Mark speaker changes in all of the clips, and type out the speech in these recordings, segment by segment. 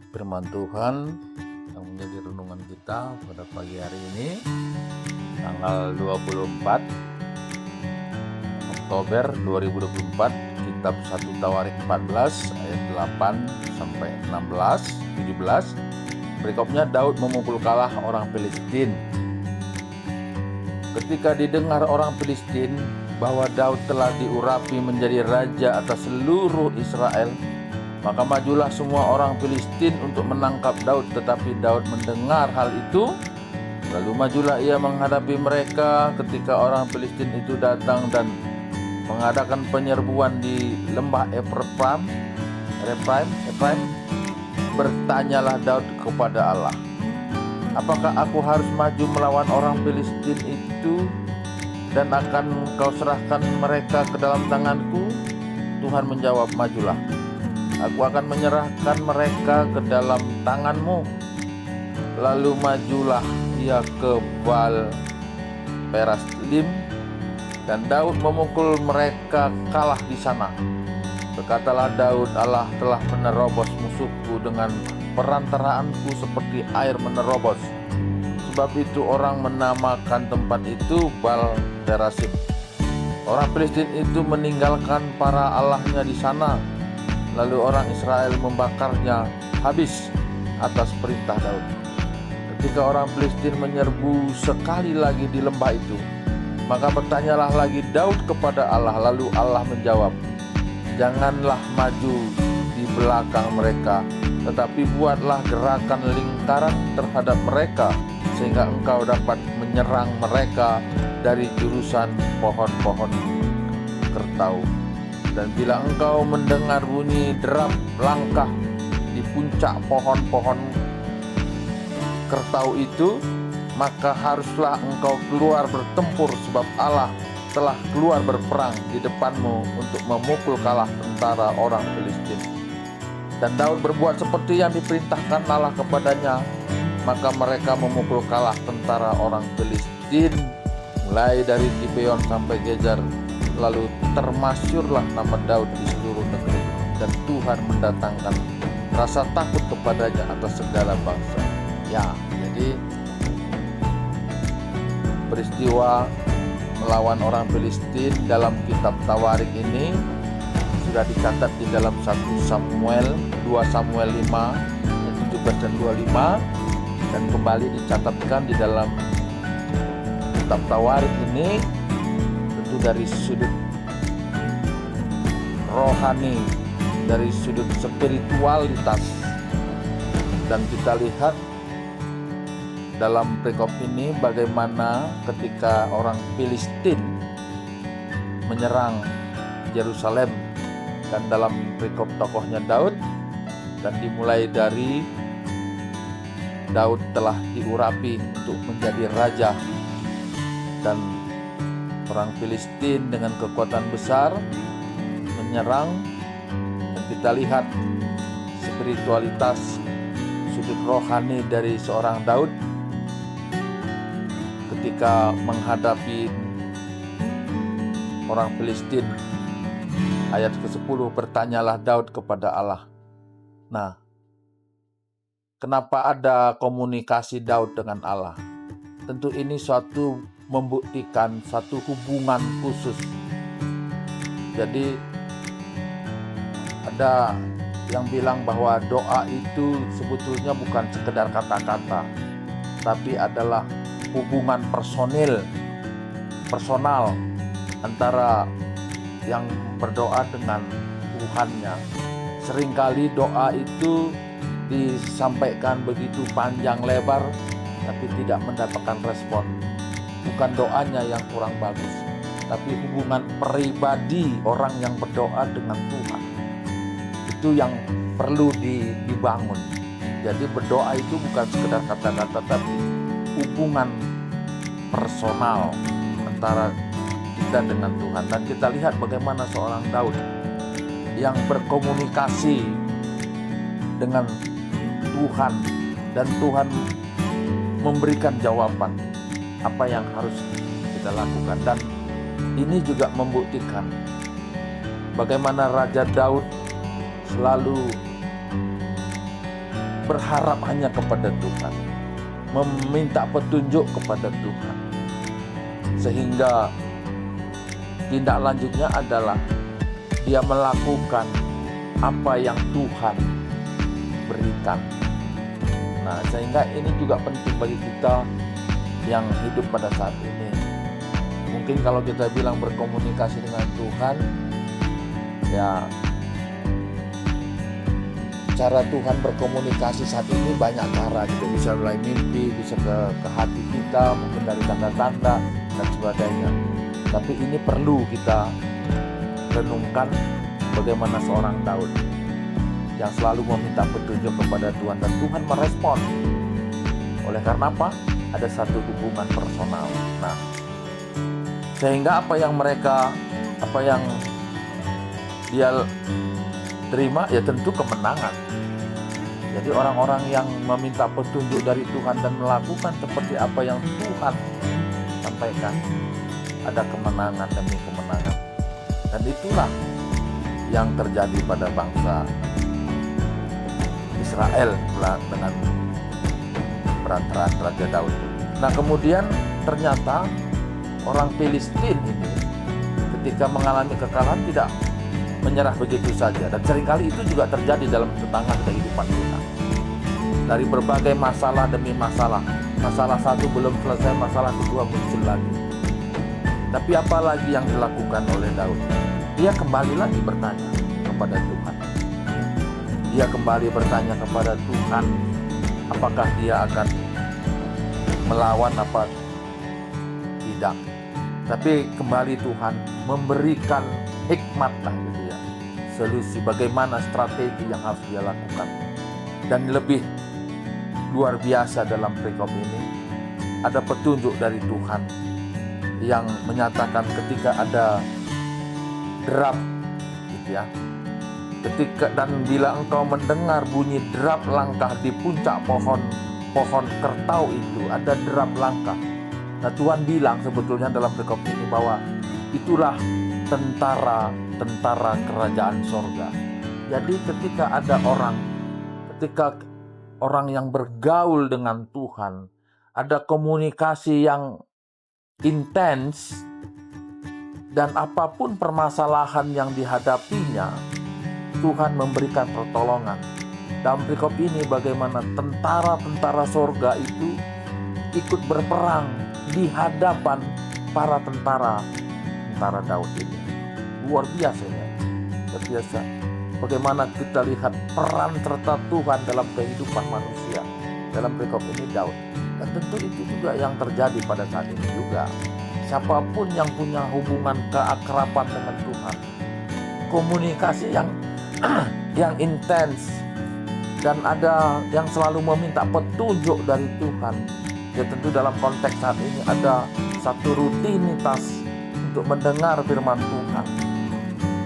Speaker 1: Firman Tuhan yang menjadi renungan kita pada pagi hari ini, tanggal 24 Oktober 2024, kitab 1 Tawarik 14 ayat 8 sampai 16, 17. Berikutnya Daud memukul kalah orang Filistin. Ketika didengar orang Filistin bahwa Daud telah diurapi menjadi raja atas seluruh Israel, maka majulah semua orang Filistin untuk menangkap Daud. Tetapi Daud mendengar hal itu, lalu majulah ia menghadapi mereka. Ketika orang Filistin itu datang dan mengadakan penyerbuan di lembah Efraim, bertanyalah Daud kepada Allah, apakah aku harus maju melawan orang Filistin itu dan akan kau serahkan mereka ke dalam tanganku? Tuhan menjawab, majulah, aku akan menyerahkan mereka ke dalam tanganmu. Lalu majulah ia ke Baal Peraslim, dan Daud memukul mereka kalah di sana. Berkatalah Daud, Allah telah menerobos musuhku dengan perantaraanku seperti air menerobos. Sebab itu orang menamakan tempat itu Baal Perasim. Orang Filistin itu meninggalkan para allahnya di sana. Lalu orang Israel membakarnya habis atas perintah Daud. Ketika orang Filistin menyerbu sekali lagi di lembah itu, maka bertanyalah lagi Daud kepada Allah. Lalu Allah menjawab, janganlah maju di belakang mereka, tetapi buatlah gerakan lingkaran terhadap mereka, sehingga engkau dapat menyerang mereka dari jurusan pohon-pohon kertau. Dan bila engkau mendengar bunyi derap langkah di puncak pohon-pohon kertau itu, maka haruslah engkau keluar bertempur, sebab Allah telah keluar berperang di depanmu untuk memukul kalah tentara orang Filistin. Dan Daud berbuat seperti yang diperintahkan Allah kepadanya, maka mereka memukul kalah tentara orang Filistin mulai dari Gibeon sampai Gezer. Lalu termasyurlah nama Daud di seluruh negeri, dan Tuhan mendatangkan rasa takut kepadanya atas segala bangsa. Ya, jadi peristiwa melawan orang Filistin dalam kitab Tawarik ini sudah dicatat di dalam 1 Samuel, 2 Samuel 5 ayat 17 dan 25, dan kembali dicatatkan di dalam kitab Tawarik ini tentu dari sudut rohani, dari sudut spiritualitas. Dan kita lihat dalam perikop ini bagaimana ketika orang Filistin menyerang Yerusalem, dan dalam perikop tokohnya Daud, dan dimulai dari Daud telah diurapi untuk menjadi raja, dan orang Filistin dengan kekuatan besar menyerang. Dan kita lihat spiritualitas, sudut rohani dari seorang Daud ketika menghadapi orang Filistin. Ayat ke-10, bertanyalah Daud kepada Allah. Nah, kenapa ada komunikasi Daud dengan Allah? Tentu ini suatu membuktikan satu hubungan khusus. Jadi ada yang bilang bahwa doa itu sebetulnya bukan sekedar kata-kata, tapi adalah hubungan personal antara yang berdoa dengan Tuhannya. Seringkali doa itu disampaikan begitu panjang lebar, tapi tidak mendapatkan respon. Bukan doanya yang kurang bagus, tapi hubungan pribadi orang yang berdoa dengan Tuhan itu yang perlu dibangun. Jadi berdoa itu bukan sekedar kata-kata, tapi hubungan personal antara kita dengan Tuhan. Dan kita lihat bagaimana seorang Daud yang berkomunikasi dengan Tuhan, dan Tuhan memberikan jawaban apa yang harus kita lakukan. Dan ini juga membuktikan bagaimana Raja Daud selalu berharap hanya kepada Tuhan, meminta petunjuk kepada Tuhan. Sehingga tindak lanjutnya adalah dia melakukan apa yang Tuhan berikan. Nah, sehingga ini juga penting bagi kita yang hidup pada saat ini. Mungkin kalau kita bilang berkomunikasi dengan Tuhan, ya cara Tuhan berkomunikasi saat ini banyak cara gitu. Bisa mulai mimpi, bisa ke hati kita, mungkin dari tanda-tanda dan sebagainya. Tapi ini perlu kita renungkan bagaimana seorang Daud yang selalu meminta petunjuk kepada Tuhan dan Tuhan merespon. Oleh karena apa? Ada satu hubungan personal. Nah, sehingga apa yang dia terima ya tentu kemenangan. Jadi orang-orang yang meminta petunjuk dari Tuhan dan melakukan seperti apa yang Tuhan sampaikan, ada kemenangan demi kemenangan. Dan itulah yang terjadi pada bangsa Israel dengan perantaraan Raja Daud. Nah, kemudian ternyata orang Filistin ini ketika mengalami kekalahan tidak menyerah begitu saja. Dan seringkali itu juga terjadi dalam tetangga kehidupan kita. Dari berbagai masalah demi masalah, masalah satu belum selesai, masalah kedua muncul lagi. Tapi apa lagi yang dilakukan oleh Daud? Dia kembali lagi bertanya kepada Tuhan. Dia kembali bertanya kepada Tuhan, apakah dia akan melawan apa tidak. Tapi kembali Tuhan memberikan hikmat lah gitu ya, solusi bagaimana strategi yang harus dia lakukan. Dan lebih luar biasa dalam perikop ini, ada petunjuk dari Tuhan yang menyatakan ketika ada derap gitu ya, dan bila engkau mendengar bunyi derap langkah di puncak pohon kertau itu, ada derap langkah. Nah, Tuhan bilang sebetulnya dalam perikop ini bahwa itulah tentara kerajaan sorga. Jadi ketika orang yang bergaul dengan Tuhan, ada komunikasi yang intens, dan apapun permasalahan yang dihadapinya, Tuhan memberikan pertolongan. Dalam perikop ini bagaimana tentara sorga itu ikut berperang di hadapan para tentara Daud ini. Luar biasa ya, luar biasa. Bagaimana kita lihat peran serta Tuhan dalam kehidupan manusia. Dalam perikop ini Daud. Dan tentu itu juga yang terjadi pada saat ini juga. Siapapun yang punya hubungan keakraban dengan Tuhan, komunikasi yang intens, dan ada yang selalu meminta petunjuk dari Tuhan. Ya tentu dalam konteks saat ini ada satu rutinitas untuk mendengar firman Tuhan.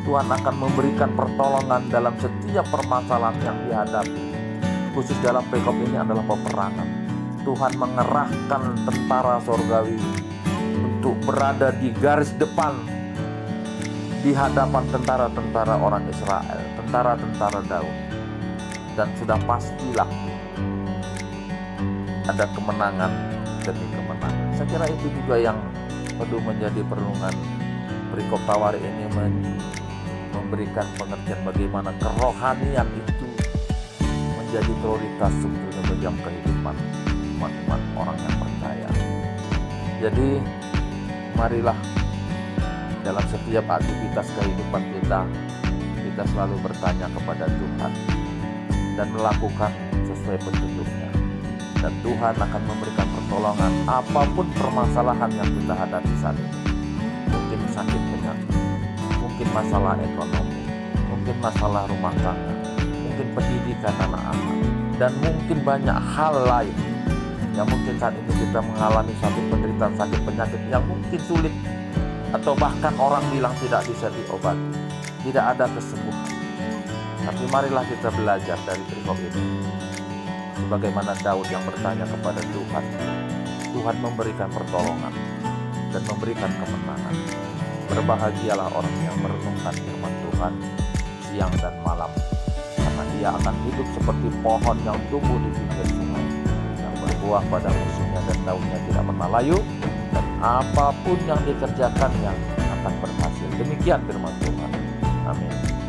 Speaker 1: Tuhan akan memberikan pertolongan dalam setiap permasalahan yang dihadapi. Khusus dalam perikop ini adalah peperangan. Tuhan mengerahkan tentara sorgawi untuk berada di garis depan di hadapan tentara-tentara orang Israel, tentara-tentara Daud. Dan sudah pastilah ada kemenangan demi kemenangan. Saya kira itu juga yang perlu menjadi perenungan perikop Tawari ini, memberikan pengertian bagaimana kerohanian itu menjadi prioritas sebetulnya dalam kehidupan umat orang yang percaya. Jadi marilah dalam setiap aktivitas kehidupan kita selalu bertanya kepada Tuhan dan melakukan sesuai petunjuknya. Dan Tuhan akan memberikan pertolongan apapun permasalahan yang kita hadapi saat ini. Mungkin sakit penyakit, mungkin masalah ekonomi, mungkin masalah rumah tangga, mungkin pendidikan anak-anak, dan mungkin banyak hal lain yang mungkin saat ini kita mengalami satu penderitaan sakit penyakit yang mungkin sulit, atau bahkan orang bilang tidak bisa diobati, tidak ada kesembuhan. Tapi marilah kita belajar dari perikop ini. Sebagaimana Daud yang bertanya kepada Tuhan, Tuhan memberikan pertolongan dan memberikan kemenangan. Berbahagialah orang yang merenungkan firman Tuhan siang dan malam, karena dia ia akan hidup seperti pohon yang tumbuh di pinggir sungai, yang berbuah pada musimnya dan daunnya tidak pernah layu, dan apapun yang dikerjakannya akan berhasil. Demikian firman Tuhan. Amin.